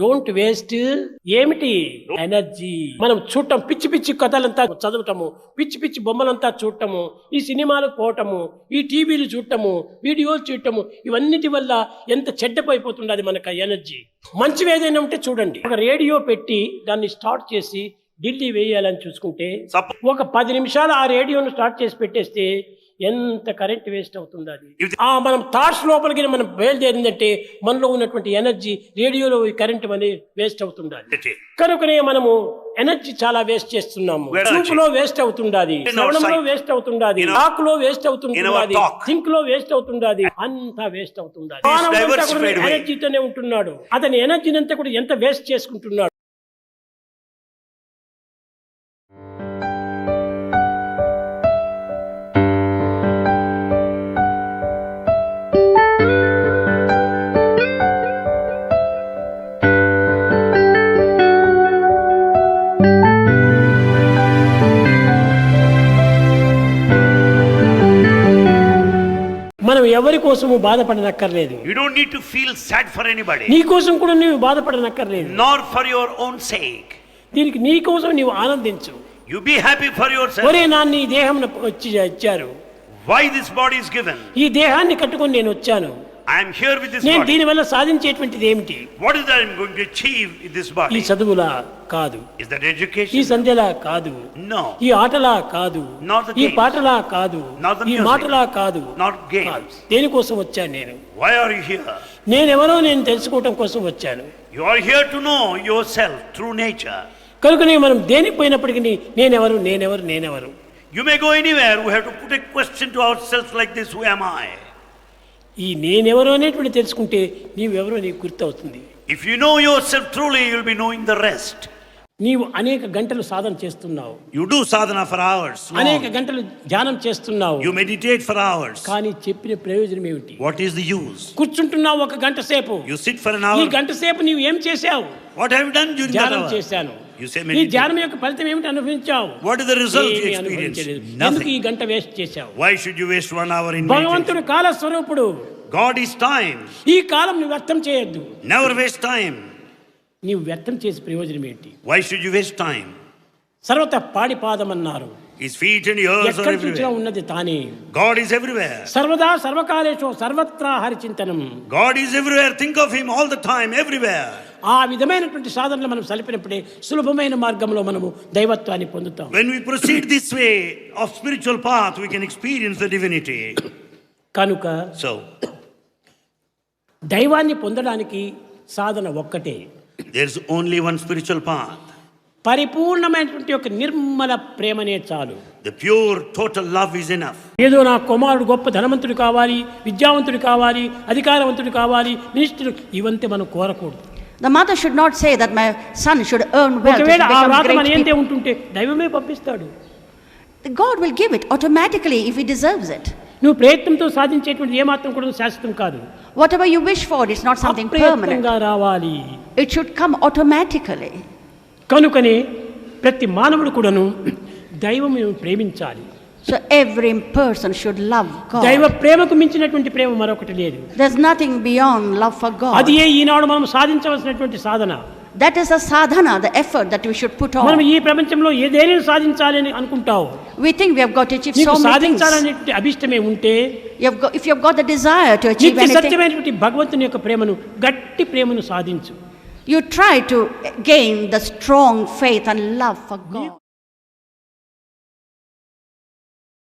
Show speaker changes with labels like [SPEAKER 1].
[SPEAKER 1] Don't waste ఏమిటి energy. మనం చూడటం, పిచ్చి పిచ్చి కథలంతా చదవటము, పిచ్చి పిచ్చి బొమ్మలంతా చూడటము, ఈ సినిమాలకు పోవటము, ఈ టీవీలు చూడటము, వీడియోలు చూడటము, ఇవన్నిటి వల్ల ఎంత చెడ్డపైపోతున్నది మనకు ఆ ఎనర్జీ. మంచివి ఏదైనా ఉంటే చూడండి. ఒక రేడియో పెట్టి దాన్ని స్టార్ట్ చేసి ఢిల్లీ వేయాలని చూసుకుంటే ఒక 10 నిమిషాలు ఆ రేడియోను స్టార్ట్ చేసి పెట్టేస్తే ఎంత కరెంట్ వేస్ట్ అవుతుంది. అది మనం థాట్స్ లోపలికి మనం బయలుదేరిందంటే మనలో ఉన్నటువంటి ఎనర్జీ రేడియోలో కరెంట్ అనేది వేస్ట్ అవుతుంది. కనుకనే మనము ఎనర్జీ చాలా వేస్ట్ చేస్తున్నాము. చూపులో వేస్ట్ అవుతుండాది, శ్రవణంలో వేస్ట్ అవుతుండాది, టాక్ లో వేస్ట్ అవుతుండాది, థింక్ లో వేస్ట్ అవుతుండాది, అంతా వేస్ట్ అవుతుండాది. ఎనర్జీతోనే ఉంటున్నాడు. అతని ఎనర్జీని అంతా కూడా ఎంత వేస్ట్ చేసుకుంటున్నాడు. మనం ఎవరి కోసము బాధపడనక్కర్లేదు.
[SPEAKER 2] You don't need to feel sad for anybody.
[SPEAKER 1] నీ కోసం కూడా నీవు బాధపడనక్కర్లేదు.
[SPEAKER 2] Nor for your own sake.
[SPEAKER 1] దీనికి నీ కోసం నీవు ఆనందించు.
[SPEAKER 2] You be happy for yourself.
[SPEAKER 1] ఒరే నా నీ దేహం ఇచ్చారు.
[SPEAKER 2] Why this body is given?
[SPEAKER 1] ఈ దేహాన్ని కట్టుకొని నేను వచ్చాను.
[SPEAKER 2] I am here with this
[SPEAKER 1] నేను
[SPEAKER 2] body.
[SPEAKER 1] దీని వల్ల సాధించేటువంటిది ఏమిటి?
[SPEAKER 2] What is that I am going to achieve in this body?
[SPEAKER 1] ఈ చదువులా కాదు.
[SPEAKER 2] Is that education?
[SPEAKER 1] ఈ సంధ్యలా కాదు.
[SPEAKER 2] No.
[SPEAKER 1] ఈ ఆటలా కాదు.
[SPEAKER 2] Not the
[SPEAKER 1] ఈ
[SPEAKER 2] games.
[SPEAKER 1] పాటలా కాదు.
[SPEAKER 2] Not the
[SPEAKER 1] ఈ
[SPEAKER 2] music.
[SPEAKER 1] మాటలా కాదు.
[SPEAKER 2] Not games.
[SPEAKER 1] దేనికోసం వచ్చాను నేను?
[SPEAKER 2] Why are you here?
[SPEAKER 1] నేనెవరో నేను తెలుసుకోవటం కోసం వచ్చాను.
[SPEAKER 2] You are here to know yourself through nature.
[SPEAKER 1] కనుకనే మనం దేనికి పోయినప్పటికీ నేనెవరు నేనెవరు నేనెవరు.
[SPEAKER 2] You may go anywhere. We have to put a question to ourselves like this: who am I?
[SPEAKER 1] ఈ నేనెవరో అనేటువంటి తెలుసుకుంటే నీవెవరో నీకు గుర్తవుతుంది.
[SPEAKER 2] If you know yourself truly, you will be knowing the rest.
[SPEAKER 1] నీవు అనేక గంటలు సాధన చేస్తున్నావు.
[SPEAKER 2] You do sadhana for hours.
[SPEAKER 1] అనేక గంటలు ధ్యానం చేస్తున్నావు.
[SPEAKER 2] You meditate for hours.
[SPEAKER 1] కానీ చెప్పిన ప్రయోజనం ఏమిటి?
[SPEAKER 2] What is the use?
[SPEAKER 1] కూర్చుంటున్నావు ఒక గంట సేపు.
[SPEAKER 2] You sit for an hour.
[SPEAKER 1] ఈ గంట సేపు నీవు ఏం చేశావు?
[SPEAKER 2] What have you done during that
[SPEAKER 1] ధ్యానం
[SPEAKER 2] hour?
[SPEAKER 1] చేశాను.
[SPEAKER 2] You say
[SPEAKER 1] ఈ
[SPEAKER 2] meditate.
[SPEAKER 1] ధ్యానం యొక్క ఫలితం ఏమిటి అనుభవించావు?
[SPEAKER 2] What is the result you
[SPEAKER 1] ఏమీ
[SPEAKER 2] experience?
[SPEAKER 1] అనుభవించలేదు. ఎందుకు ఈ
[SPEAKER 2] Nothing.
[SPEAKER 1] గంట వేస్ట్ చేశావు?
[SPEAKER 2] Why should you waste 1 hour in meditation?
[SPEAKER 1] భగవంతుడు కాల స్వరూపుడు.
[SPEAKER 2] God is time.
[SPEAKER 1] ఈ కాలం నువ్వు వ్యర్థం చేయొద్దు.
[SPEAKER 2] Never waste time.
[SPEAKER 1] నీవు వ్యర్థం చేసే ప్రయోజనం ఏంటి?
[SPEAKER 2] Why should you waste time?
[SPEAKER 1] సర్వత పాడి పాదం అన్నారు.
[SPEAKER 2] His feet and ears are
[SPEAKER 1] ఎక్కడ చూసినా
[SPEAKER 2] everywhere.
[SPEAKER 1] ఉన్నది తానే.
[SPEAKER 2] God is everywhere.
[SPEAKER 1] సర్వదా సర్వకాలేషు సర్వత్రా హరిచింతనం.
[SPEAKER 2] God is everywhere. Think of him all the time, everywhere.
[SPEAKER 1] ఆ విధమైనటువంటి సాధనలు మనం సలిపినప్పుడే సులభమైన మార్గంలో మనము దైవత్వాన్ని పొందుతాం.
[SPEAKER 2] When we proceed this way of spiritual path, we can experience the divinity.
[SPEAKER 1] కనుక
[SPEAKER 2] So,
[SPEAKER 1] దైవాన్ని పొందడానికి సాధన ఒక్కటే.
[SPEAKER 2] there's only one spiritual path.
[SPEAKER 1] పరిపూర్ణమైనటువంటి ఒక నిర్మల ప్రేమనే చాలు.
[SPEAKER 2] The pure, total love is enough.
[SPEAKER 1] ఏదో నా కుమారుడు గొప్ప ధనవంతుడు కావాలి, విద్యావంతుడు కావాలి, అధికారవంతుడు కావాలి, మినిస్టర్, ఇవంతే మనం కోరకూడదు.
[SPEAKER 3] The mother should not say that my son should earn wealth to
[SPEAKER 1] ఒకవేళ ఆ
[SPEAKER 3] become
[SPEAKER 1] వ్రాత మన
[SPEAKER 3] great
[SPEAKER 1] ఏంటే
[SPEAKER 3] people.
[SPEAKER 1] ఉంటుంటే దైవమే పంపిస్తాడు.
[SPEAKER 3] God will give it automatically if he deserves it.
[SPEAKER 1] నువ్వు ప్రయత్నంతో సాధించేటువంటి ఏమాత్రం కూడా శాశ్వతం కాదు.
[SPEAKER 3] Whatever you wish for is not something permanent.
[SPEAKER 1] అప్రయత్నంగా రావాలి.
[SPEAKER 3] It should come automatically.
[SPEAKER 1] కనుకనే ప్రతి మానవుడు కూడాను దైవమును ప్రేమించాలి.
[SPEAKER 3] So every person should love
[SPEAKER 1] దైవ
[SPEAKER 3] God.
[SPEAKER 1] ప్రేమకు మించినటువంటి ప్రేమ మరొకటి లేదు.
[SPEAKER 3] There's nothing beyond love for
[SPEAKER 1] అది
[SPEAKER 3] God.
[SPEAKER 1] ఈనాడు మనం సాధించవలసినటువంటి సాధన.
[SPEAKER 3] That is a sadhana, the effort that we should put
[SPEAKER 1] మనం
[SPEAKER 3] on.
[SPEAKER 1] ఈ ప్రపంచంలో ఏదైనా సాధించాలని అనుకుంటావు.
[SPEAKER 3] We think we have got to achieve
[SPEAKER 1] నీకు
[SPEAKER 3] so many things.
[SPEAKER 1] సాధించాలనేటువంటి అభిష్టమే ఉంటే
[SPEAKER 3] If you have got the desire to achieve
[SPEAKER 1] నిత్య
[SPEAKER 3] anything,
[SPEAKER 1] సత్యమైనటువంటి భగవంతుని యొక్క ప్రేమను, గట్టి ప్రేమను సాధించు.
[SPEAKER 3] you try to gain the strong faith and love for God.